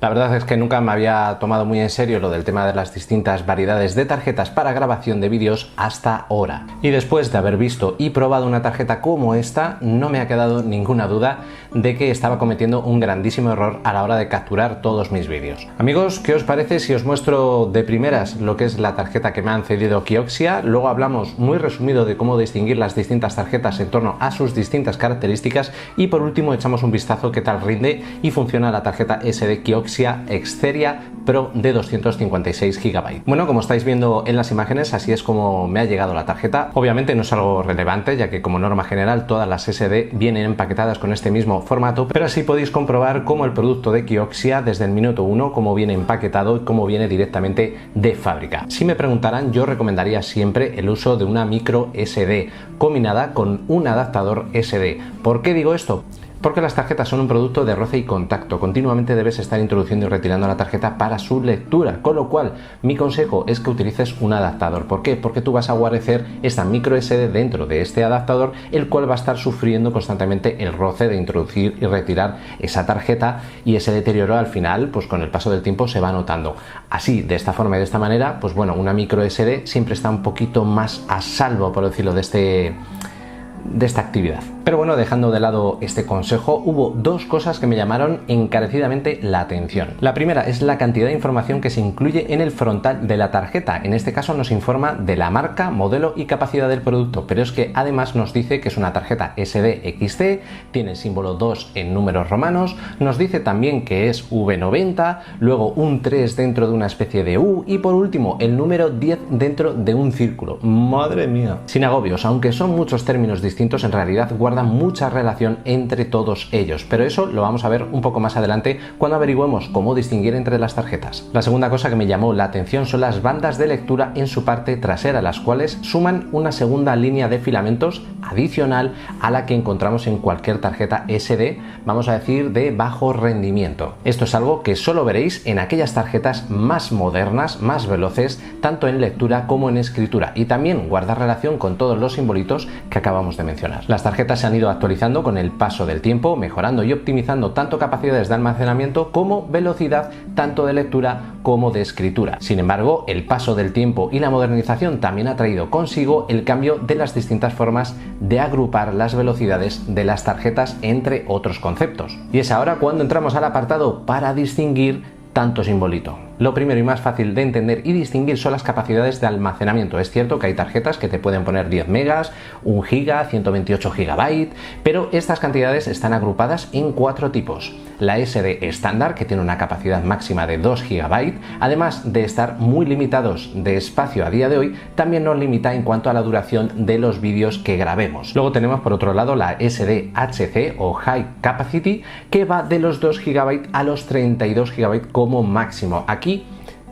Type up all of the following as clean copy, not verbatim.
La verdad es que nunca me había tomado muy en serio lo del tema de las distintas variedades de tarjetas para grabación de vídeos hasta ahora. Y después de haber visto y probado una tarjeta como esta, no me ha quedado ninguna duda de que estaba cometiendo un grandísimo error a la hora de capturar todos mis vídeos. Amigos, ¿qué os parece si os muestro de primeras lo que es la tarjeta que me han cedido Kioxia? Luego hablamos muy resumido de cómo distinguir las distintas tarjetas en torno a sus distintas características y por último echamos un vistazo qué tal rinde y funciona la tarjeta SD Kioxia Xperia Pro de 256 GB. Bueno, como estáis viendo en las imágenes, así es como me ha llegado la tarjeta. Obviamente no es algo relevante, ya que como norma general todas las SD vienen empaquetadas con este mismo formato, pero así podéis comprobar cómo el producto de Kioxia desde el minuto 1, cómo viene empaquetado y cómo viene directamente de fábrica. Si me preguntaran, yo recomendaría siempre el uso de una micro SD combinada con un adaptador SD. ¿Por qué digo esto? Porque las tarjetas son un producto de roce y contacto. Continuamente debes estar introduciendo y retirando la tarjeta para su lectura, con lo cual mi consejo es que utilices un adaptador. ¿Por qué? Porque tú vas a guarecer esta micro SD dentro de este adaptador, el cual va a estar sufriendo constantemente el roce de introducir y retirar esa tarjeta, y ese deterioro al final, pues con el paso del tiempo se va notando. Así, de esta forma y de esta manera, pues bueno, una micro SD siempre está un poquito más a salvo, por decirlo, de esta actividad. Pero bueno, dejando de lado este consejo, hubo dos cosas que me llamaron encarecidamente la atención. La primera es la cantidad de información que se incluye en el frontal de la tarjeta. En este caso nos informa de la marca, modelo y capacidad del producto, pero es que además nos dice que es una tarjeta SD XT, tiene el símbolo 2 en números romanos, nos dice también que es V90, luego un 3 dentro de una especie de U y por último el número 10 dentro de un círculo. ¡Madre mía! Sin agobios, aunque son muchos términos distintos, en realidad guardan mucha relación entre todos ellos, pero eso lo vamos a ver un poco más adelante cuando averigüemos cómo distinguir entre las tarjetas. La segunda cosa que me llamó la atención son las bandas de lectura en su parte trasera, las cuales suman una segunda línea de filamentos adicional a la que encontramos en cualquier tarjeta SD, vamos a decir de bajo rendimiento. Esto es algo que solo veréis en aquellas tarjetas más modernas, más veloces, tanto en lectura como en escritura, y también guarda relación con todos los simbolitos que acabamos de mencionar. Las tarjetas se han ido actualizando con el paso del tiempo, mejorando y optimizando tanto capacidades de almacenamiento como velocidad tanto de lectura como de escritura. Sin embargo, el paso del tiempo y la modernización también ha traído consigo el cambio de las distintas formas de agrupar las velocidades de las tarjetas, entre otros conceptos. Y es ahora cuando entramos al apartado para distinguir tanto simbolito. Lo primero y más fácil de entender y distinguir son las capacidades de almacenamiento. Es cierto que hay tarjetas que te pueden poner 10 megas, 1 giga, 128 gigabytes, pero estas cantidades están agrupadas en 4 tipos. La SD estándar, que tiene una capacidad máxima de 2 gigabytes, además de estar muy limitados de espacio a día de hoy, también nos limita en cuanto a la duración de los vídeos que grabemos. Luego tenemos por otro lado la SDHC o High Capacity, que va de los 2 gigabytes a los 32 gigabytes como máximo. Aquí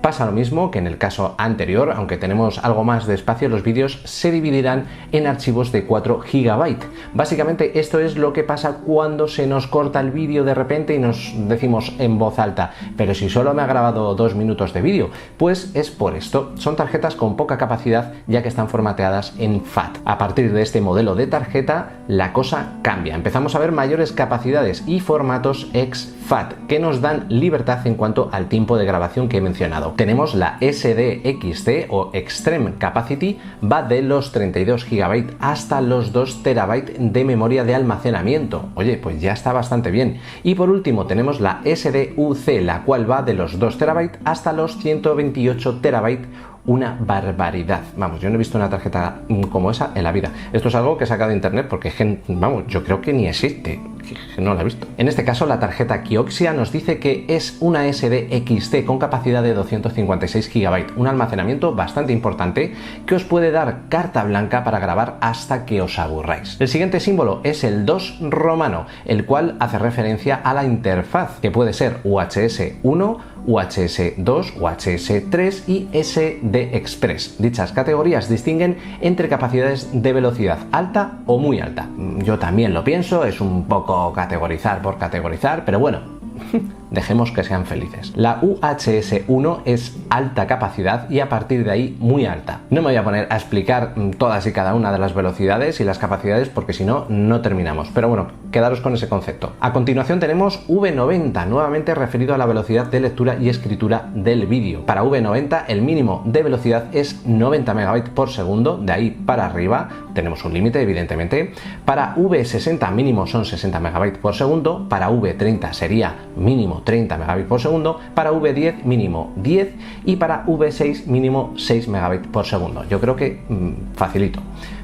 pasa lo mismo que en el caso anterior, aunque tenemos algo más de espacio, los vídeos se dividirán en archivos de 4 GB. Básicamente esto es lo que pasa cuando se nos corta el vídeo de repente y nos decimos en voz alta, pero si solo me ha grabado 2 minutos de vídeo, pues es por esto. Son tarjetas con poca capacidad ya que están formateadas en FAT. A partir de este modelo de tarjeta la cosa cambia. Empezamos a ver mayores capacidades y formatos ex-FAT que nos dan libertad en cuanto al tiempo de grabación que he mencionado. Tenemos la SDXT o Extreme Capacity, va de los 32 GB hasta los 2 TB de memoria de almacenamiento. Oye, pues ya está bastante bien. Y por último tenemos la SDUC, la cual va de los 2 TB hasta los 128 TB. Una barbaridad. Vamos, yo no he visto una tarjeta como esa en la vida. Esto es algo que he sacado de internet porque, vamos, yo creo que ni existe. No la he visto. En este caso, la tarjeta Kioxia nos dice que es una SDXT con capacidad de 256 GB, un almacenamiento bastante importante que os puede dar carta blanca para grabar hasta que os aburráis. El siguiente símbolo es el 2 romano, el cual hace referencia a la interfaz, que puede ser UHS 1, UHS 2, UHS 3 y SD Express. Dichas categorías distinguen entre capacidades de velocidad alta o muy alta. Yo también lo pienso, es un poco categorizar por categorizar, pero bueno, dejemos que sean felices. La UHS 1 es alta capacidad y a partir de ahí muy alta. No me voy a poner a explicar todas y cada una de las velocidades y las capacidades porque si no, no terminamos. Pero bueno, quedaros con ese concepto. A continuación tenemos V90, nuevamente referido a la velocidad de lectura y escritura del vídeo. Para V90 el mínimo de velocidad es 90 MB por segundo, de ahí para arriba tenemos un límite evidentemente. Para V60 mínimo son 60 MB por segundo, para V30 sería mínimo 30 MB por segundo, para V10 mínimo 10 y para V6 mínimo 6 MB por segundo. Yo creo que facilito.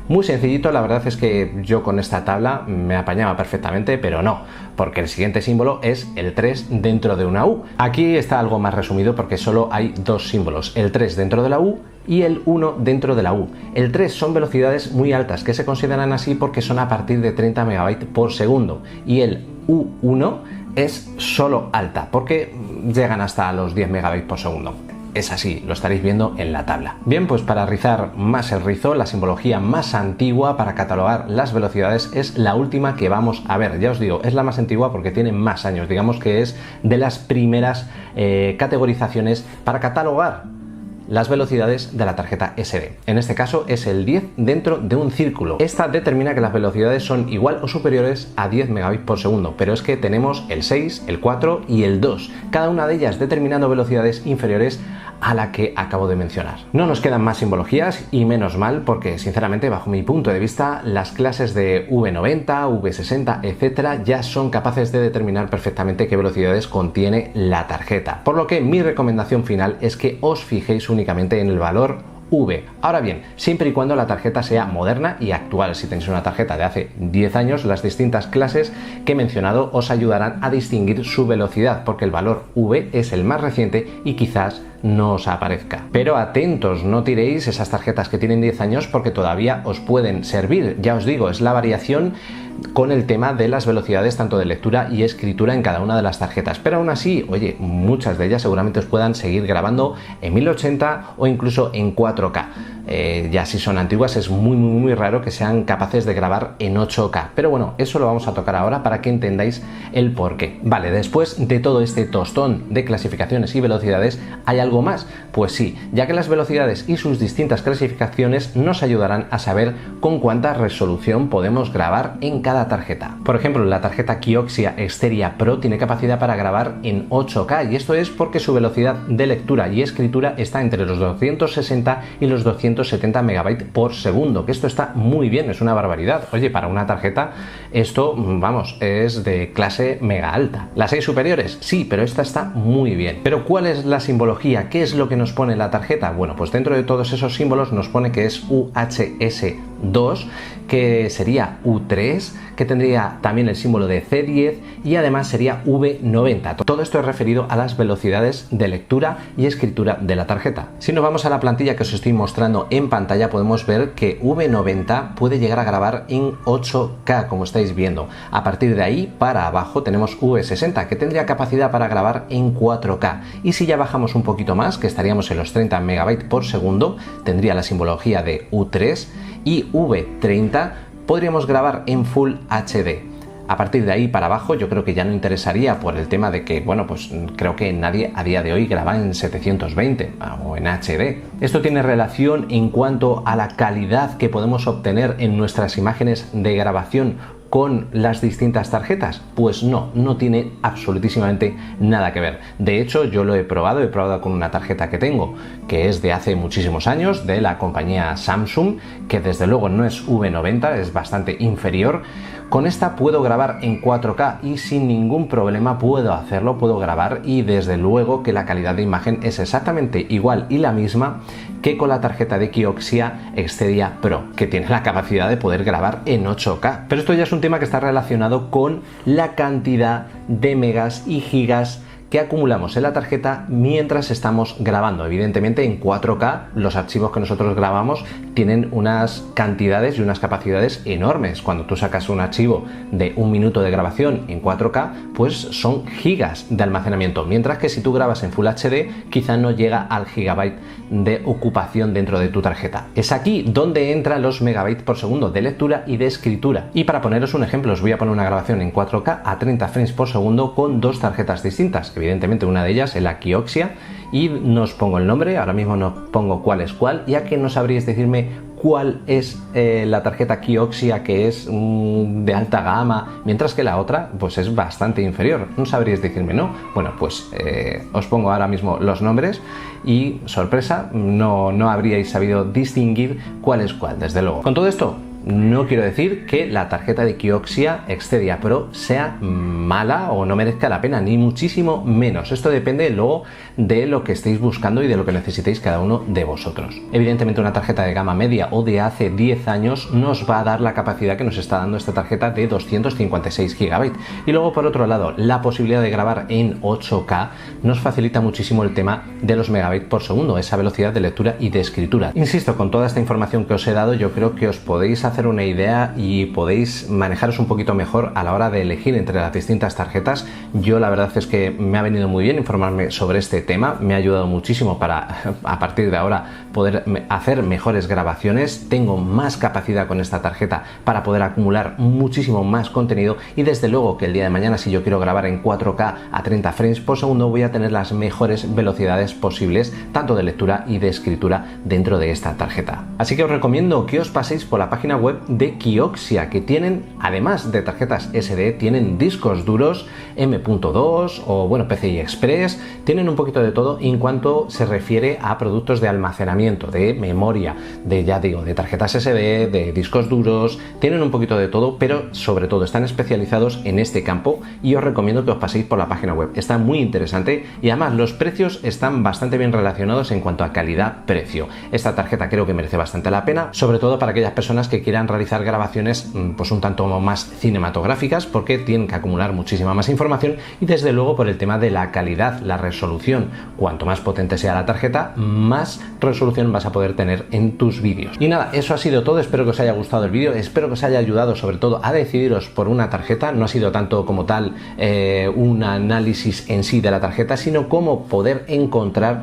Muy sencillito, la verdad es que yo con esta tabla me apañaba perfectamente, pero no, porque el siguiente símbolo es el 3 dentro de una U. Aquí está algo más resumido porque solo hay dos símbolos, el 3 dentro de la U y el 1 dentro de la U. El 3 son velocidades muy altas que se consideran así porque son a partir de 30 MB por segundo y el U1 es solo alta porque llegan hasta los 10 MB por segundo. Es así, lo estaréis viendo en la tabla. Bien, pues para rizar más el rizo, la simbología más antigua para catalogar las velocidades es la última que vamos a ver. Ya os digo, es la más antigua porque tiene más años, digamos que es de las primeras categorizaciones para catalogar las velocidades de la tarjeta SD. En este caso es el 10 dentro de un círculo. Esta determina que las velocidades son igual o superiores a 10 megabits por segundo, pero es que tenemos el 6, el 4 y el 2, cada una de ellas determinando velocidades inferiores a la que acabo de mencionar. No nos quedan más simbologías y menos mal porque sinceramente bajo mi punto de vista las clases de V90, V60, etcétera ya son capaces de determinar perfectamente qué velocidades contiene la tarjeta. Por lo que mi recomendación final es que os fijéis únicamente en el valor V. Ahora bien, siempre y cuando la tarjeta sea moderna y actual. Si tenéis una tarjeta de hace 10 años, las distintas clases que he mencionado os ayudarán a distinguir su velocidad, porque el valor V es el más reciente y quizás no os aparezca. Pero atentos, no tiréis esas tarjetas que tienen 10 años porque todavía os pueden servir. Ya os digo, es la variación con el tema de las velocidades tanto de lectura y escritura en cada una de las tarjetas, pero aún así, oye, muchas de ellas seguramente os puedan seguir grabando en 1080 o incluso en 4K. Ya si son antiguas es muy raro que sean capaces de grabar en 8K, pero bueno, eso lo vamos a tocar ahora para que entendáis el porqué. Vale, después de todo este tostón de clasificaciones y velocidades, ¿hay algo más? Pues sí, ya que las velocidades y sus distintas clasificaciones nos ayudarán a saber con cuánta resolución podemos grabar en cada tarjeta. Por ejemplo, la tarjeta Kioxia Xperia Pro tiene capacidad para grabar en 8K y esto es porque su velocidad de lectura y escritura está entre los 260 y los 270 megabytes por segundo, que esto está muy bien, es una barbaridad. Oye, para una tarjeta esto, vamos, es de clase mega alta. ¿Las hay superiores? Sí, pero esta está muy bien. Pero ¿cuál es la simbología? ¿Qué es lo que nos pone la tarjeta? Bueno, pues dentro de todos esos símbolos nos pone que es UHS 2, que sería U3, que tendría también el símbolo de C10 y además sería V90. Todo esto es referido a las velocidades de lectura y escritura de la tarjeta. Si nos vamos a la plantilla que os estoy mostrando en pantalla, podemos ver que V90 puede llegar a grabar en 8K, como estáis viendo. A partir de ahí para abajo tenemos V60, que tendría capacidad para grabar en 4K. Y si ya bajamos un poquito más, que estaríamos en los 30 megabytes por segundo, tendría la simbología de U3 y V30 podríamos grabar en Full HD. A partir de ahí para abajo yo creo que ya no interesaría por el tema de que, bueno, pues creo que nadie a día de hoy graba en 720 o en HD. Esto tiene relación en cuanto a la calidad que podemos obtener en nuestras imágenes de grabación con las distintas tarjetas. Pues no tiene absolutísimamente nada que ver. De hecho, yo lo he probado con una tarjeta que tengo, que es de hace muchísimos años, de la compañía Samsung, que desde luego no es V90, es bastante inferior. Con esta puedo grabar en 4K y sin ningún problema puedo hacerlo, puedo grabar y desde luego que la calidad de imagen es exactamente igual y la misma que con la tarjeta de Kioxia Xperia Pro, que tiene la capacidad de poder grabar en 8K. Pero esto ya es un tema que está relacionado con la cantidad de megas y gigas que acumulamos en la tarjeta mientras estamos grabando. Evidentemente en 4K los archivos que nosotros grabamos tienen unas cantidades y unas capacidades enormes. Cuando tú sacas un archivo de 1 minuto de grabación en 4K, pues son gigas de almacenamiento, mientras que si tú grabas en Full HD quizá no llega al gigabyte de ocupación dentro de tu tarjeta. Es aquí donde entran los megabytes por segundo de lectura y de escritura. Y para poneros un ejemplo, os voy a poner una grabación en 4K a 30 frames por segundo con dos tarjetas distintas. Evidentemente una de ellas es la Kioxia, y no os pongo el nombre, ahora mismo no pongo cuál es cuál, ya que no sabríais decirme cuál es la tarjeta Kioxia, que es de alta gama, mientras que la otra pues es bastante inferior. No sabríais decirme, ¿no? Bueno, pues os pongo ahora mismo los nombres y, sorpresa, no habríais sabido distinguir cuál es cuál, desde luego. Con todo esto, no quiero decir que la tarjeta de Kioxia Excedia Pro sea mala o no merezca la pena, ni muchísimo menos. Esto depende luego de lo que estéis buscando y de lo que necesitéis cada uno de vosotros. Evidentemente una tarjeta de gama media o de hace 10 años nos va a dar la capacidad que nos está dando esta tarjeta de 256 GB. Y luego, por otro lado, la posibilidad de grabar en 8K nos facilita muchísimo el tema de los megabytes por segundo, esa velocidad de lectura y de escritura. Insisto, con toda esta información que os he dado, yo creo que os podéis hacer una idea y podéis manejaros un poquito mejor a la hora de elegir entre las distintas tarjetas. Yo la verdad es que me ha venido muy bien informarme sobre este tema, me ha ayudado muchísimo para a partir de ahora poder hacer mejores grabaciones. Tengo más capacidad con esta tarjeta para poder acumular muchísimo más contenido, y desde luego que el día de mañana, si yo quiero grabar en 4K a 30 frames por segundo, voy a tener las mejores velocidades posibles, tanto de lectura y de escritura, dentro de esta tarjeta. Así que os recomiendo que os paséis por la página web de Kioxia, que tienen, además de tarjetas SD, tienen discos duros M.2 o bueno, PCI Express, tienen un poquito de todo en cuanto se refiere a productos de almacenamiento, de memoria, de, ya digo, de tarjetas SD, de discos duros, tienen un poquito de todo, pero sobre todo están especializados en este campo, y os recomiendo que os paséis por la página web. Está muy interesante y además los precios están bastante bien relacionados en cuanto a calidad-precio. Esta tarjeta creo que merece bastante la pena, sobre todo para aquellas personas que quieran realizar grabaciones pues un tanto más cinematográficas, porque tienen que acumular muchísima más información, y desde luego por el tema de la calidad, la resolución. Cuanto más potente sea la tarjeta, más resolución vas a poder tener en tus vídeos. Y nada, eso ha sido todo. Espero que os haya gustado el vídeo, espero que os haya ayudado sobre todo a decidiros por una tarjeta. No ha sido tanto como tal un análisis en sí de la tarjeta, sino cómo poder encontrar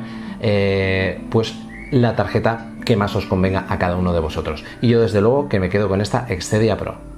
pues la tarjeta que más os convenga a cada uno de vosotros. Y yo desde luego que me quedo con esta Excedia Pro.